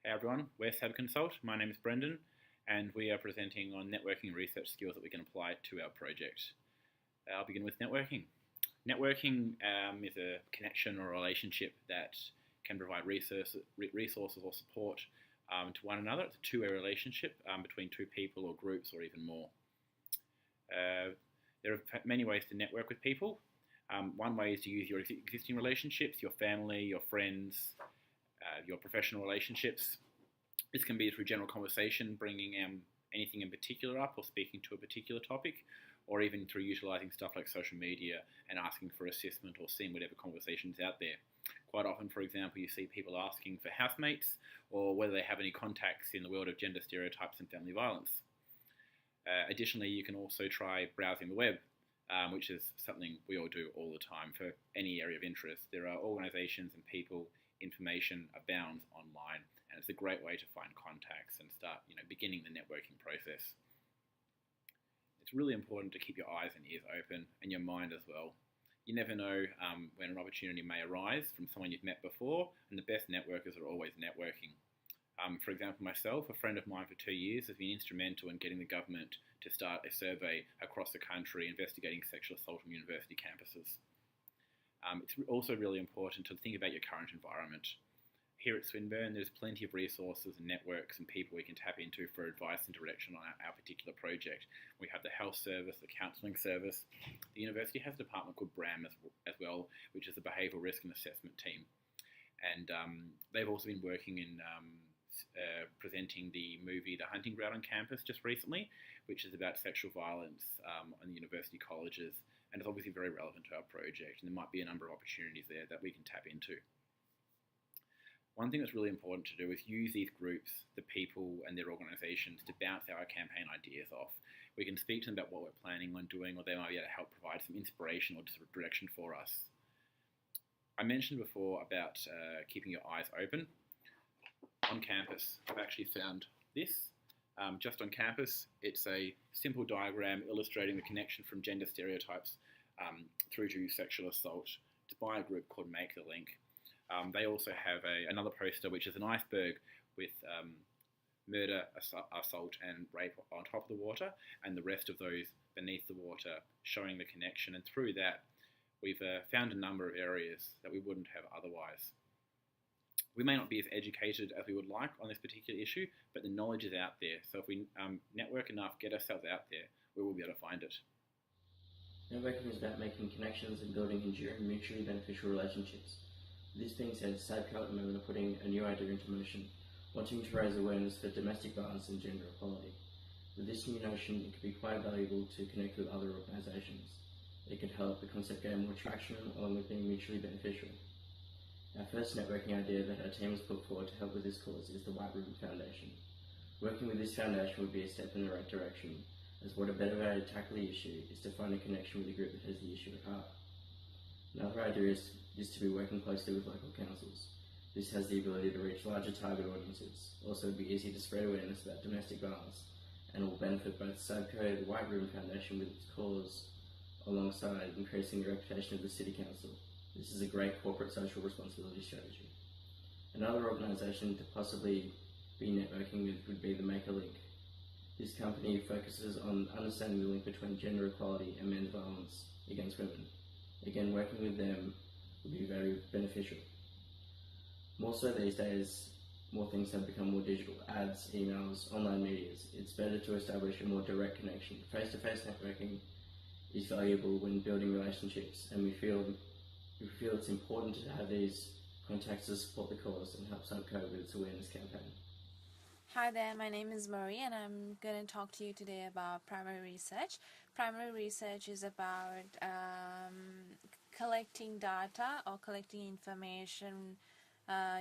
Hey everyone, we're Sab Consult. My name is Brendan, and we are presenting on networking research skills that we can apply to our project. I'll begin with networking. Networking is a connection or relationship that can provide resources or support to one another. It's a two-way relationship between two people or groups or even more. There are many ways to network with people. One way is to use your existing relationships, your family, your friends, your professional relationships. This can be through general conversation, bringing anything in particular up or speaking to a particular topic, or even through utilising stuff like social media and asking for assessment or seeing whatever conversations out there. Quite often, for example, you see people asking for housemates or whether they have any contacts in the world of gender stereotypes and family violence. Additionally, you can also try browsing the web, which is something we all do all the time for any area of interest. There are organisations and people, information abounds online, and it's a great way to find contacts and start, beginning the networking process. It's really important to keep your eyes and ears open and your mind as well. You never know when an opportunity may arise from someone you've met before, and the best networkers are always networking. For example, myself, a friend of mine for 2 years, has been instrumental in getting the government to start a survey across the country investigating sexual assault on university campuses. It's also really important to think about your current environment. Here at Swinburne, there's plenty of resources and networks and people we can tap into for advice and direction on our particular project. We have the health service, the counselling service. The university has a department called BRAM as well, which is the Behavioural Risk and Assessment team. And they've also been working in presenting the movie The Hunting Ground on campus just recently, which is about sexual violence on the university colleges, and it's obviously very relevant to our project, and there might be a number of opportunities there that we can tap into. One thing that's really important to do is use these groups, the people and their organisations, to bounce our campaign ideas off. We can speak to them about what we're planning on doing, or they might be able to help provide some inspiration or direction for us. I mentioned before about keeping your eyes open. On campus, I've actually found this. Just on campus, it's a simple diagram illustrating the connection from gender stereotypes through to sexual assault. It's by a group called Make the Link. They also have another poster which is an iceberg with murder, assault and rape on top of the water, and the rest of those beneath the water, showing the connection. And through that, we've found a number of areas that we wouldn't have otherwise. We may not be as educated as we would like on this particular issue, but the knowledge is out there. So if we network enough, get ourselves out there, we will be able to find it. Networking is about making connections and building enduring, mutually beneficial relationships. This being said, SABCO at the moment are putting a new idea into motion, wanting to raise awareness for domestic violence and gender equality. With this new notion, it could be quite valuable to connect with other organisations. It could help the concept gain more traction along with being mutually beneficial. Our first networking idea that our team has put forward to help with this cause is the White Ribbon Foundation. Working with this foundation would be a step in the right direction, as what a better way to tackle the issue is to find a connection with the group that has the issue at heart. Another idea is to be working closely with local councils. This has the ability to reach larger target audiences. Also, it would be easy to spread awareness about domestic violence, and it will benefit both SABCO, the White Ribbon Foundation with its cause, alongside increasing the reputation of the City Council. This is a great corporate social responsibility strategy. Another organisation to possibly be networking with would be the Make a Link. This company focuses on understanding the link between gender equality and men's violence against women. Again, working with them would be very beneficial. More so these days, more things have become more digital. Ads, emails, online medias. It's better to establish a more direct connection. Face-to-face networking is valuable when building relationships, and we feel it's important to have these contacts to support the cause and help SABCO with its awareness campaign. Hi there, my name is Marie and I'm going to talk to you today about primary research. Primary research is about collecting data or collecting information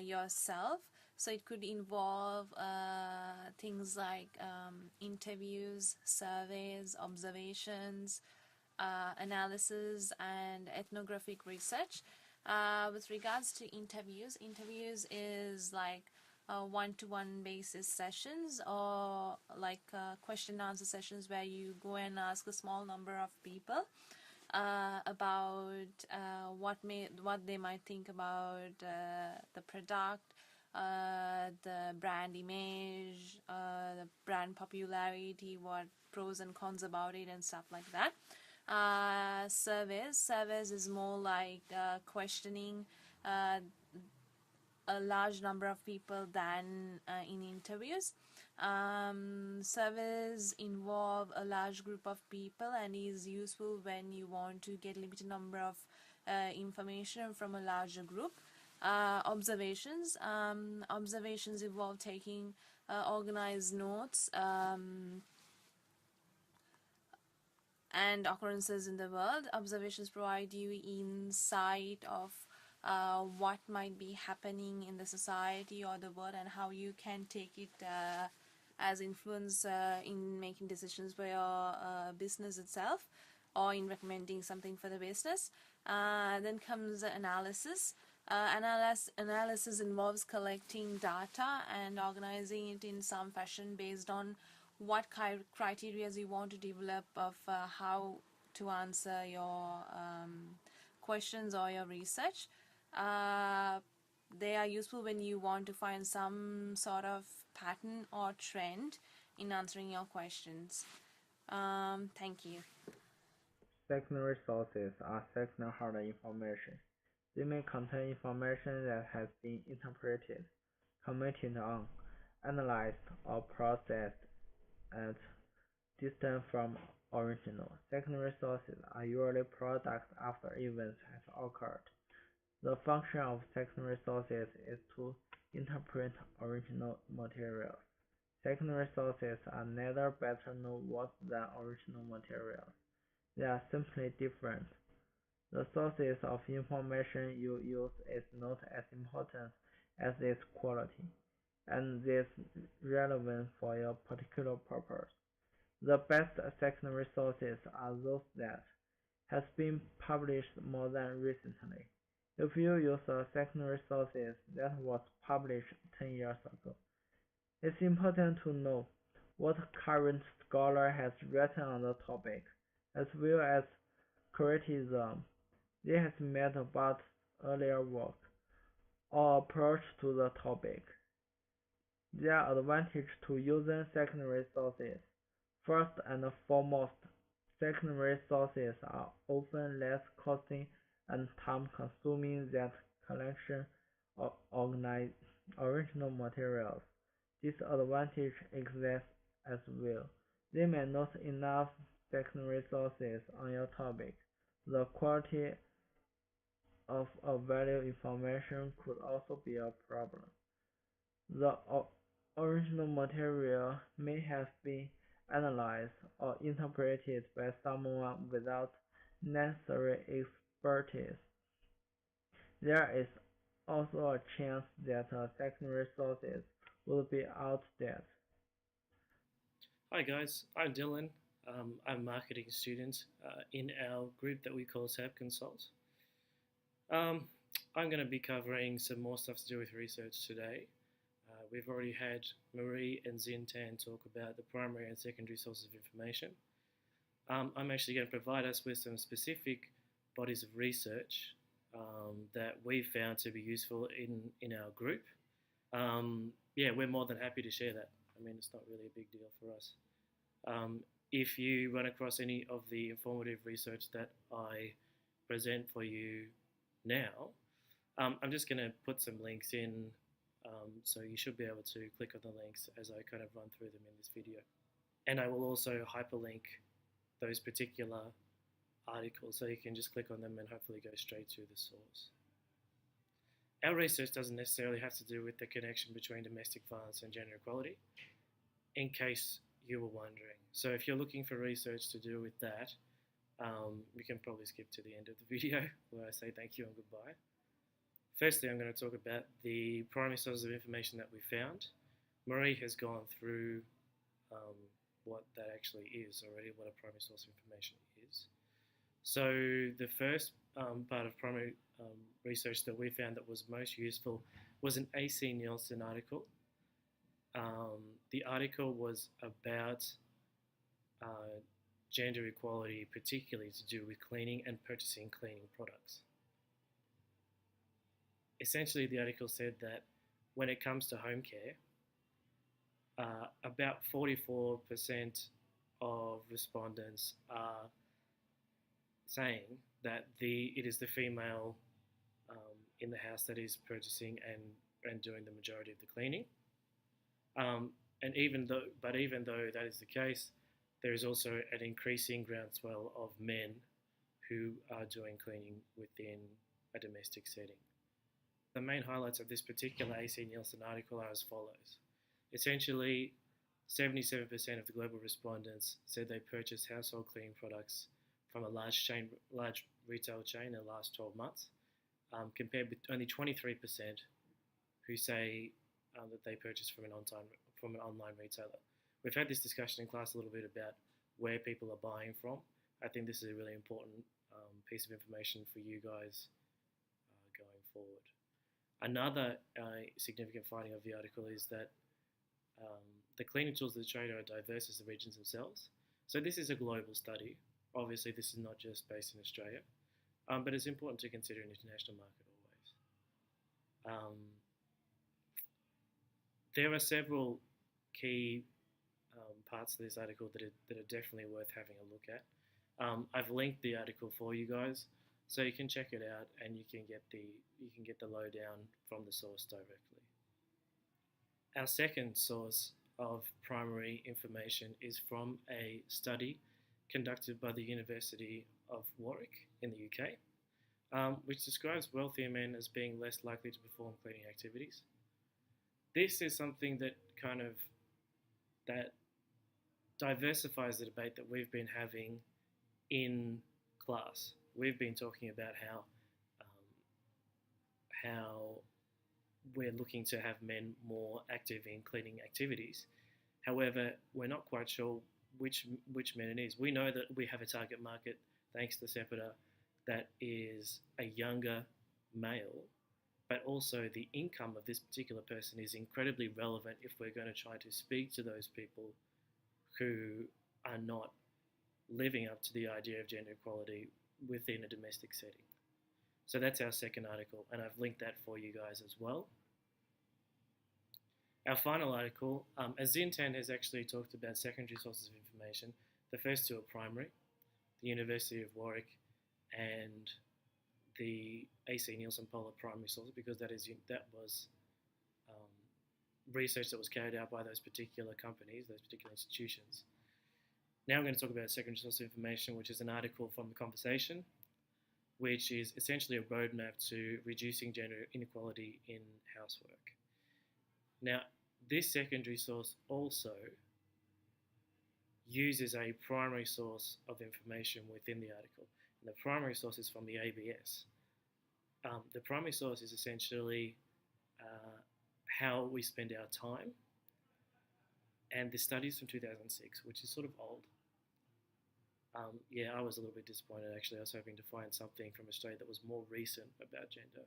yourself. So it could involve things like interviews, surveys, observations, analysis and ethnographic research. With regards to interviews is like one-to-one basis sessions, or like question and answer sessions where you go and ask a small number of people about what they might think about the product, the brand image, the brand popularity, what pros and cons about it, and stuff like that. Surveys is more like questioning a large number of people than in interviews. Surveys involve a large group of people and is useful when you want to get limited number of information from a larger group. Observations involve taking organized notes and occurrences in the world. Observations provide you insight of what might be happening in the society or the world, and how you can take it as influence in making decisions for your business itself, or in recommending something for the business. Then comes analysis. Analysis involves collecting data and organizing it in some fashion based on what criteria you want to develop of how to answer your questions or your research. They are useful when you want to find some sort of pattern or trend in answering your questions. Thank you. Secondary sources are second-hand information. They may contain information that has been interpreted, commented on, analyzed, or processed at distance from original. Secondary sources are usually products after events have occurred. The function of secondary sources is to interpret original materials. Secondary sources are neither better nor worse than original materials. They are simply different. The sources of information you use is not as important as its quality, and is relevant for your particular purpose. The best secondary sources are those that has been published more than recently. If you use a secondary source that was published 10 years ago, it's important to know what current scholar has written on the topic, as well as criticism they has made about earlier work or approach to the topic. There are advantages to using secondary sources. First and foremost, secondary sources are often less costly and time-consuming than collection of original materials. This advantage exists as well. There may not be enough secondary sources on your topic. The quality of valuable information could also be a problem. The original material may have been analyzed or interpreted by someone without necessary expertise. There is also a chance that secondary sources will be outdated. Hi guys, I'm Dylan. I'm a marketing student in our group that we call SAB Consult. I'm going to be covering some more stuff to do with research today. We've already had Marie and Zintan talk about the primary and secondary sources of information. I'm actually going to provide us with some specific bodies of research that we've found to be useful in our group. Yeah, we're more than happy to share that. I mean, it's not really a big deal for us. If you run across any of the informative research that I present for you now, I'm just going to put some links in, so you should be able to click on the links as I kind of run through them in this video. And I will also hyperlink those particular articles, so you can just click on them and hopefully go straight to the source. Our research doesn't necessarily have to do with the connection between domestic violence and gender equality, in case you were wondering. So if you're looking for research to do with that, we can probably skip to the end of the video where I say thank you and goodbye. Firstly, I'm going to talk about the primary sources of information that we found. Marie has gone through what that actually is already, what a primary source of information is. So the first part of primary research that we found that was most useful was an AC Nielsen article. The article was about gender equality, particularly to do with cleaning and purchasing cleaning products. Essentially, the article said that when it comes to home care, about 44% of respondents are saying that it is the female in the house that is purchasing and doing the majority of the cleaning. And even though that is the case, there is also an increasing groundswell of men who are doing cleaning within a domestic setting. The main highlights of this particular AC Nielsen article are as follows. Essentially, 77% of the global respondents said they purchased household cleaning products from a large retail chain in the last 12 months, compared with only 23% who say that they purchased from an online retailer. We've had this discussion in class a little bit about where people are buying from. I think this is a really important piece of information for you guys going forward. Another significant finding of the article is that the cleaning tools of the trade are diverse as the regions themselves. So this is a global study. Obviously, this is not just based in Australia, but it's important to consider an international market always. There are several key parts of this article that are definitely worth having a look at. I've linked the article for you guys, so you can check it out and you can get the lowdown from the source directly. Our second source of primary information is from a study conducted by the University of Warwick in the UK, which describes wealthier men as being less likely to perform cleaning activities. This is something that that diversifies the debate that we've been having in class. We've been talking about how we're looking to have men more active in cleaning activities. However, we're not quite sure which men it is. We know that we have a target market, thanks to Sepida, that is a younger male, but also the income of this particular person is incredibly relevant if we're going to try to speak to those people who are not living up to the idea of gender equality within a domestic setting. So that's our second article, and I've linked that for you guys as well. Our final article, Zintan has actually talked about secondary sources of information. The first two are primary, the University of Warwick and the AC Nielsen poll are primary sources, because that was research that was carried out by those particular companies, those particular institutions. Now I'm going to talk about secondary source of information, which is an article from The Conversation, which is essentially a roadmap to reducing gender inequality in housework. Now, this secondary source also uses a primary source of information within the article. And the primary source is from the ABS. The primary source is essentially how we spend our time. And the study is from 2006, which is sort of old. I was a little bit disappointed actually. I was hoping to find something from Australia that was more recent about gender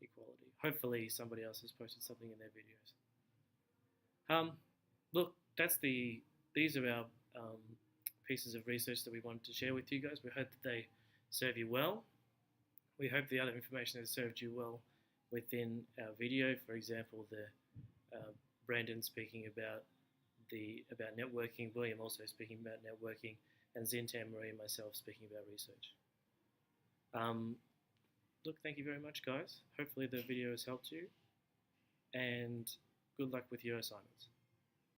equality. Hopefully somebody else has posted something in their videos. Look, these are our pieces of research that we wanted to share with you guys. We hope that they serve you well. We hope the other information has served you well within our video. For example, Brandon speaking about networking, William also speaking about networking, and Zintan, Marie, and myself speaking about research. Look, thank you very much, guys. Hopefully the video has helped you, and good luck with your assignments.